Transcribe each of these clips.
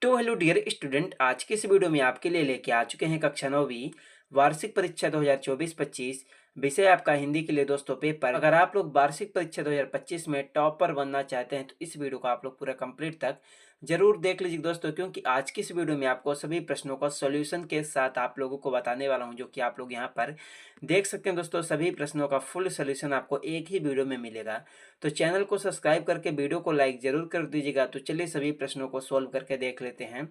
तो hello dear student, आज के इस वीडियो में आपके लिए लेके आ चुके हैं कक्षा 9वीं वार्षिक परीक्षा 2024-25। विषय आपका हिंदी के लिए दोस्तों पेपर। अगर आप लोग वार्षिक परीक्षा 2025 में टॉपर बनना चाहते हैं तो इस वीडियो को आप लोग पूरा कंप्लीट तक जरूर देख लीजिए दोस्तों, क्योंकि आज की इस वीडियो में आपको सभी प्रश्नों का सॉल्यूशन के साथ आप लोगों को बताने वाला हूं, जो कि आप लोग यहाँ पर देख सकते हैं दोस्तों। सभी प्रश्नों का फुल सॉल्यूशन आपको एक ही वीडियो में मिलेगा। तो चैनल को सब्सक्राइब करके वीडियो को लाइक जरूर कर दीजिएगा। तो चलिए सभी प्रश्नों को सोल्व करके देख लेते हैं।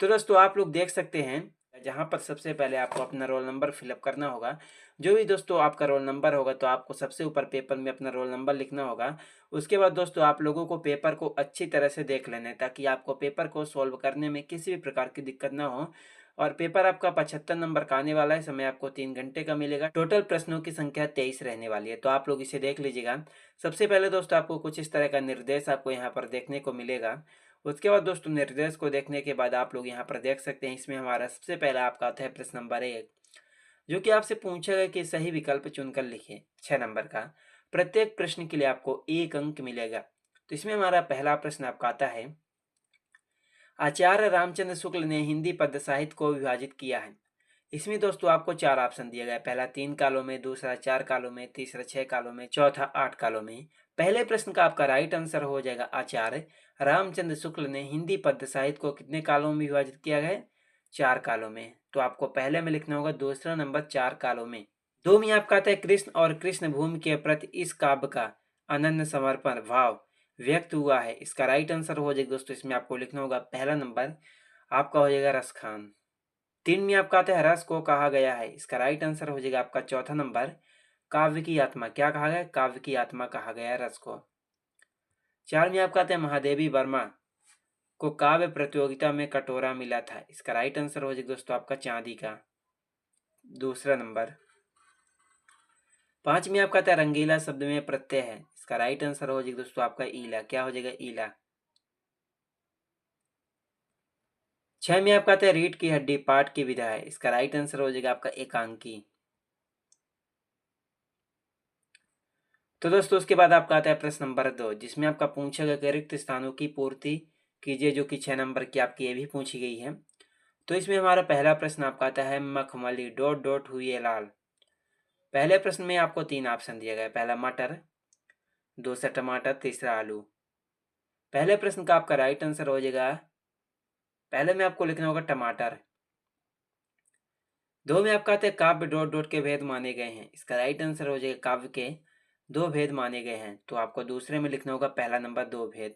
तो दोस्तों आप लोग देख सकते हैं, जहाँ पर सबसे पहले आपको अपना रोल नंबर फिलअप करना होगा। जो भी दोस्तों आपका रोल नंबर होगा तो आपको सबसे ऊपर पेपर में अपना रोल नंबर लिखना होगा। उसके बाद दोस्तों आप लोगों को पेपर को अच्छी तरह से देख लेना है, ताकि आपको पेपर को सॉल्व करने में किसी भी प्रकार की दिक्कत ना हो। और पेपर आपका 75 नंबर का आने वाला है। समय आपको 3 घंटे का मिलेगा। टोटल प्रश्नों की संख्या 23 रहने वाली है। तो आप लोग इसे देख लीजिएगा। सबसे पहले दोस्तों आपको कुछ इस तरह का निर्देश आपको यहाँ पर देखने को मिलेगा। उसके बाद दोस्तों निर्देश को देखने के बाद आप लोग यहाँ पर देख सकते हैं, इसमें हमारा सबसे पहला आपका आता है प्रश्न नंबर 1, जो कि आपसे पूछा गया कि सही विकल्प चुनकर लिखिए। 6 नंबर का प्रत्येक प्रश्न के लिए आपको 1 अंक मिलेगा। तो इसमें हमारा पहला प्रश्न आपका आता है, आचार्य रामचंद्र शुक्ल ने हिंदी पद्य साहित्य को विभाजित किया है। इसमें दोस्तों आपको 4 ऑप्शन दिया गया है। पहला 3 कालों में, दूसरा 4 कालों में, तीसरा 6 कालों में, चौथा 8 कालों में। पहले प्रश्न का आपका राइट आंसर हो जाएगा, आचार्य रामचंद्र शुक्ल ने हिंदी पद्य साहित्य को कितने कालों में विभाजित किया है? 4 कालों में। तो आपको पहले में लिखना होगा दूसरा नंबर 4 कालों में। 2 में आपका आता है, कृष्ण और कृष्ण भूमि के प्रति इस काव्य का अनन्य समर्पण भाव व्यक्त हुआ है। इसका राइट आंसर हो जाएगा दोस्तों, इसमें आपको लिखना होगा पहला नंबर आपका हो जाएगा रसखान। 3 में आपका आता है, रस को कहा गया है। इसका राइट आंसर हो जाएगा आपका चौथा नंबर काव्य की आत्मा। क्या कहा गया? काव्य की आत्मा कहा गया है रस को। 4 में आपका आता है, महादेवी वर्मा को काव्य प्रतियोगिता में कटोरा मिला था। इसका राइट आंसर हो जाएगा दोस्तों आपका चांदी का दूसरा नंबर। 5 में आपका आता है, रंगीला शब्द में प्रत्यय है। इसका राइट आंसर हो जाएगा दोस्तों आपका ईला। क्या हो जाएगा? ईला। 6 में आपका आता है, रीढ़ की हड्डी पाठ की विधा है। इसका राइट आंसर हो जाएगा आपका एकांकी। तो दोस्तों उसके बाद आपका आता है प्रश्न नंबर 2, जिसमें आपका पूछा गया कि रिक्त स्थानों की पूर्ति कीजिए, जो कि 6 नंबर की आपकी ये भी पूछी गई है। तो इसमें हमारा पहला प्रश्न आपका आता है, मखमली डॉट डॉट हुई है लाल। पहले प्रश्न में आपको 3 ऑप्शन दिया गया। पहला मटर, दूसरा टमाटर, तीसरा आलू। पहले प्रश्न का आपका राइट आंसर हो जाएगा, पहले में आपको लिखना होगा टमाटर। 2 में आपका आता है, काव्य डॉट डॉट के भेद माने गए हैं। इसका राइट आंसर हो जाएगा काव्य के 2 भेद माने गए हैं। तो आपको दूसरे में लिखना होगा पहला नंबर 2 भेद।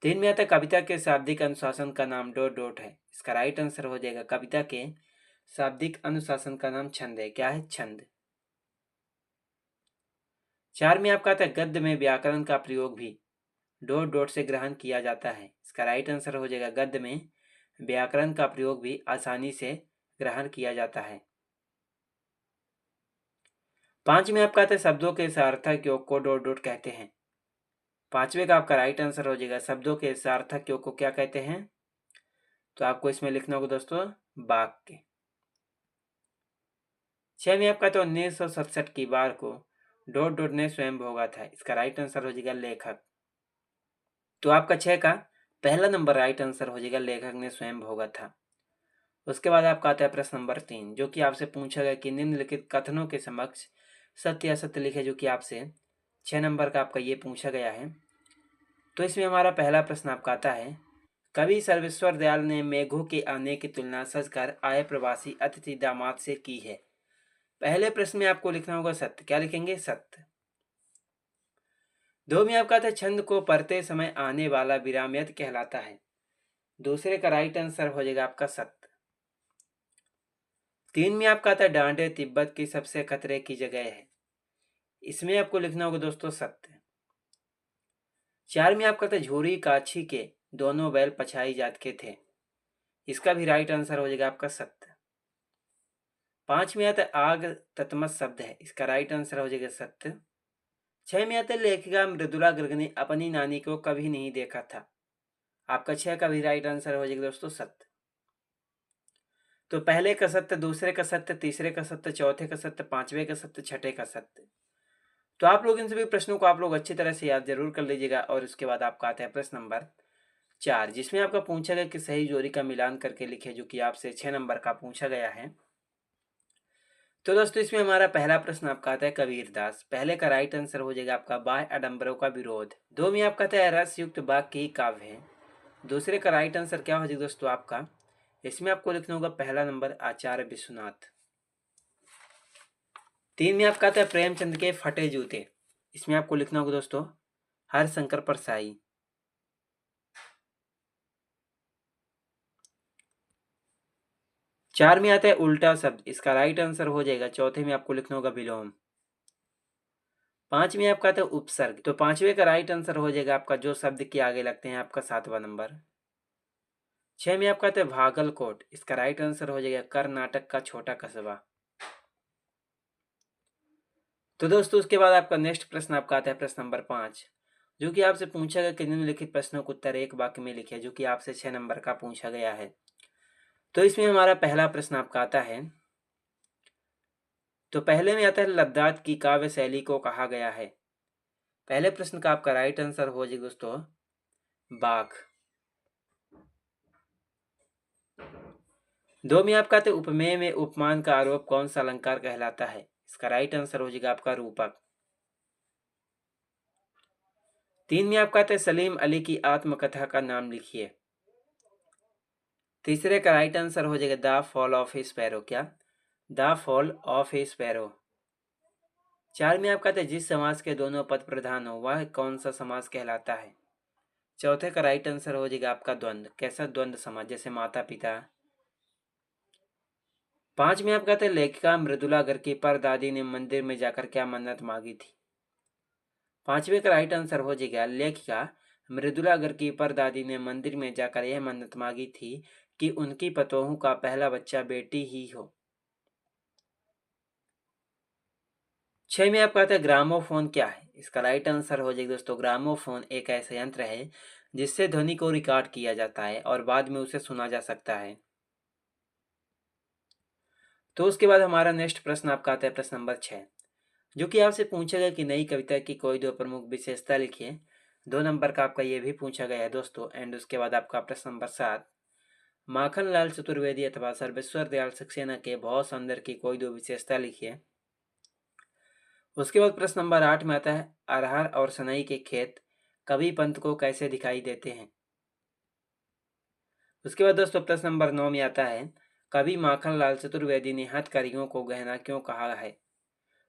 3 में आता है, कविता के शाब्दिक अनुशासन का नाम डॉट डॉट है। इसका राइट आंसर हो जाएगा, कविता के शाब्दिक अनुशासन का नाम छंद है। क्या है? छंद। 4 में आपका आता है, गद्य में व्याकरण का प्रयोग भी डॉट डॉट से ग्रहण किया जाता है। इसका राइट आंसर हो जाएगा, गद्य में व्याकरण का प्रयोग भी आसानी से ग्रहण किया जाता है। 5 में आपका आता है, शब्दों के सार्थक योग को डॉट डॉट कहते हैं। 5वें का आपका राइट आंसर हो जाएगा, शब्दों के सार्थक योग को क्या कहते हैं? तो आपको इसमें लिखना होगा दोस्तों वाक्य। 6 में आपका तो 1967 की बार को डॉट डॉट ने स्वयं भोगा था। इसका राइट आंसर हो जाएगा लेखक। तो आपका 6 का पहला नंबर राइट आंसर हो जाएगा, लेखक ने स्वयं भोगा था। उसके बाद आपका आता है प्रश्न नंबर 3, जो कि आपसे पूछा गया कि निम्नलिखित कथनों के समक्ष सत्य या सत्य लिखे, जो कि आपसे 6 नंबर का आपका ये पूछा गया है। तो इसमें हमारा पहला प्रश्न आपका आता है, कवि सर्वेश्वर दयाल ने मेघों के आने की तुलना सजकर आए प्रवासी अतिथि दामाद से की है। पहले प्रश्न में आपको लिखना होगा सत्य। क्या लिखेंगे? सत्य। 2 में आपका था, छंद को पढ़ते समय आने वाला विराम यद कहलाता है। दूसरे का राइट आंसर हो जाएगा आपका सत्य। 3 में आपका था, डांडे तिब्बत की सबसे खतरे की जगह है। इसमें आपको लिखना होगा दोस्तों सत्य। 4 में आपका था, झूरी काछी के दोनों बैल पछाई जात के थे। इसका भी राइट आंसर हो जाएगा आपका सत्य। 5 में आता है, आग तत्मत शब्द है। इसका राइट आंसर हो जाएगा सत्य। 6 में आता है, लेखिका मृदुला गर्ग ने अपनी नानी को कभी नहीं देखा था। आपका 6 का भी राइट आंसर हो जाएगा दोस्तों सत्य। तो पहले का सत्य, दूसरे का सत्य, तीसरे का सत्य, चौथे का सत्य, 5वें का सत्य, 6ठे का सत्य। तो आप लोग इन सभी प्रश्नों को आप लोग अच्छी तरह से याद जरूर कर लीजिएगा। और उसके बाद आपका आता है प्रश्न नंबर 4, जिसमें आपका पूछा गया कि सही जोड़ी का मिलान करके लिखे, जो कि आपसे 6 नंबर का पूछा गया है। तो दोस्तों इसमें हमारा पहला प्रश्न आपका आता है कबीरदास। पहले का राइट आंसर हो जाएगा आपका बाह्य आडंबरों का विरोध। 2 में आपका आता है रस युक्त वाक्य ही काव्य है। दूसरे का राइट आंसर क्या हो जाएगा दोस्तों आपका, इसमें आपको लिखना होगा पहला नंबर आचार्य विश्वनाथ। 3 में आपका आता है प्रेमचंद के फटे जूते। इसमें आपको लिखना होगा दोस्तों हरशंकर परसाई। 4 में आता है उल्टा शब्द। इसका राइट आंसर हो जाएगा, चौथे में आपको लिखना होगा विलोम। 5 में आपका आता है उपसर्ग। तो 5वें का राइट आंसर हो जाएगा आपका जो शब्द के आगे लगते हैं आपका 7वां नंबर। 6 में आपका आता है भागलकोट। इसका राइट आंसर हो जाएगा कर्नाटक का छोटा कस्बा। तो दोस्तों उसके बाद आपका नेक्स्ट प्रश्न आपका आता है प्रश्न नंबर 5, जो कि आपसे पूछा गया कि निम्नलिखित प्रश्नों को उत्तर एक वाक्य में लिखे, जो कि आपसे 6 नंबर का पूछा गया है। तो इसमें हमारा पहला प्रश्न आपका आता है, तो पहले में आता है लद्दाख की काव्य शैली को कहा गया है। पहले प्रश्न का आपका राइट आंसर हो जाएगा दोस्तों बाघ। 2 में आपका आता है उपमेय में उपमान का आरोप कौन सा अलंकार कहलाता है। इसका राइट आंसर हो जाएगा आपका रूपक। 3 में आपका आता है सलीम अली की आत्मकथा का नाम लिखिए। तीसरे का राइट आंसर हो जाएगा the fall of a sparrow. क्या? The fall of a sparrow. 4 में आपका आता है जिस समाज के दोनों पद प्रधान हो वह कौन सा समाज कहलाता है। चौथे का राइट आंसर हो जाएगा आपका द्वंद्व। कैसा द्वंद्व समाज? जैसे माता पिता। 5 में आपका आता है लेखिका मृदुला घर की परदादी ने मंदिर में जाकर क्या मन्नत मांगी थी। 5वें का राइट आंसर हो जाएगा लेखिका मृदुला घर की परदादी ने मंदिर में जाकर यह मन्नत मांगी थी कि उनकी पतोहू का पहला बच्चा बेटी ही हो। 6 में आपका आता है ग्रामोफोन क्या है। इसका राइट आंसर हो जाएगा दोस्तों ग्रामोफोन एक ऐसा यंत्र है जिससे ध्वनि को रिकॉर्ड किया जाता है और बाद में उसे सुना जा सकता है। तो उसके बाद हमारा नेक्स्ट प्रश्न आपका आता है प्रश्न नंबर 6, जो कि आपसे पूछा गया कि नई कविता की कोई 2 प्रमुख विशेषता लिखिए। 2 नंबर का आपका ये भी पूछा गया है दोस्तों। एंड उसके बाद आपका प्रश्न नंबर 7, माखनलाल चतुर्वेदी अथवा सर्वेश्वर दयाल सक्सेना के भाव सौंदर्य की कोई 2 विशेषता लिखिए। उसके बाद प्रश्न नंबर 8 में आता है अरहर और सनई के खेत कवि पंत को कैसे दिखाई देते हैं। उसके बाद दोस्तों प्रश्न नंबर 9 में आता है कवि माखनलाल चतुर्वेदी ने हथकरियों को गहना क्यों कहा है।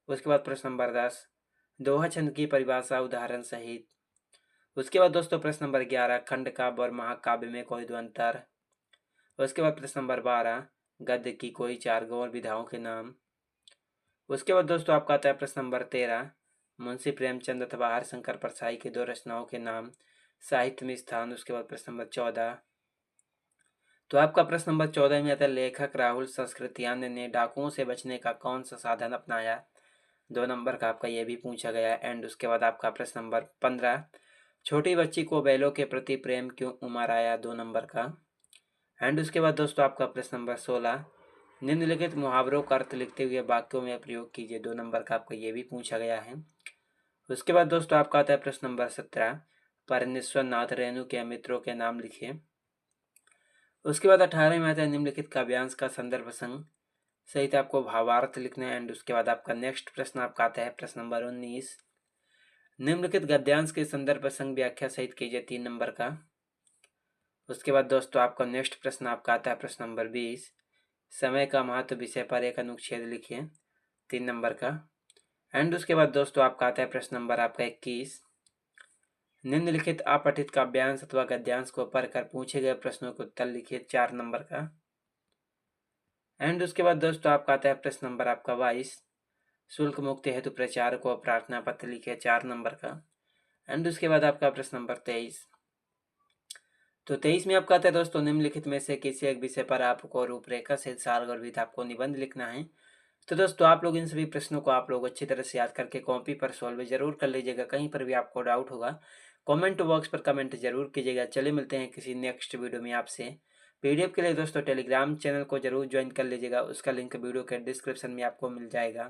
उसके बाद प्रश्न नंबर 10, दोहा छंद की परिभाषा उदाहरण सहित। उसके बाद दोस्तों प्रश्न नंबर 11, खंड काव्य और महाकाव्य में कोई 2 अंतर। उसके बाद प्रश्न नंबर 12, गद्य की कोई 4 गौण विधाओं के नाम। उसके बाद दोस्तों आपका आता है प्रश्न नंबर 13, मुंशी प्रेमचंद अथवा हरशंकर परसाई की 2 रचनाओं के नाम, साहित्य में स्थान। उसके बाद प्रश्न नंबर 14, तो आपका प्रश्न नंबर 14 में आता है लेखक राहुल संस्कृत्यान ने डाकुओं से बचने का कौन सा साधन अपनाया। 2 नंबर का आपका ये भी पूछा गया है। एंड उसके बाद आपका प्रश्न नंबर 15, छोटी बच्ची को बैलों के प्रति प्रेम क्यों उमर आया। 2 नंबर का। एंड उसके बाद दोस्तों आपका प्रश्न नंबर 16, निम्नलिखित मुहावरों का अर्थ लिखते हुए वाक्यों में प्रयोग कीजिए। 2 नंबर का आपका ये भी पूछा गया है। उसके बाद दोस्तों आपका आता है प्रश्न नंबर 17, परमेश्वर नाथ रेणु के मित्रों के नाम लिखिए। उसके बाद 18 में आता है निम्नलिखित काव्यांश का संदर्भ संग सहित आपको भावार्थ लिखना है। एंड उसके बाद आपका नेक्स्ट प्रश्न आपका आता है प्रश्न नंबर 19, निम्नलिखित गद्यांश के संदर्भ संग व्याख्या सहित कीजिए। 3 नंबर का। उसके बाद दोस्तों आपका नेक्स्ट प्रश्न आपका आता है प्रश्न नंबर 20, समय का महत्व विषय पर एक अनुच्छेद लिखिए। 3 नंबर का। एंड उसके बाद दोस्तों आपका आता है प्रश्न नंबर आपका 21, निम्नलिखित अपठित काव्यांश अथवा गद्यांश को पढ़कर पूछे गए प्रश्नों के उत्तर लिखिए। 4 नंबर का। एंड उसके बाद दोस्तों आपका आता है प्रश्न नंबर आपका 22, शुल्क मुक्ति हेतु प्रचार को प्रार्थना पत्र लिखिए। 4 नंबर का। एंड उसके बाद आपका प्रश्न नंबर 23, तो 23 में आपका आता है दोस्तों निम्नलिखित में से किसी एक विषय पर आपको रूपरेखा से सारगर्भित आपको निबंध लिखना है। तो दोस्तों आप लोग इन सभी प्रश्नों को आप लोग अच्छी तरह से याद करके कॉपी पर सॉल्व जरूर कर लीजिएगा। कहीं पर भी आपको डाउट होगा कमेंट बॉक्स पर कमेंट जरूर कीजिएगा। चलिए मिलते हैं किसी नेक्स्ट वीडियो में आपसे। पीडीएफ के लिए दोस्तों टेलीग्राम चैनल को जरूर ज्वाइन कर लीजिएगा। उसका लिंक वीडियो के डिस्क्रिप्शन में आपको मिल जाएगा।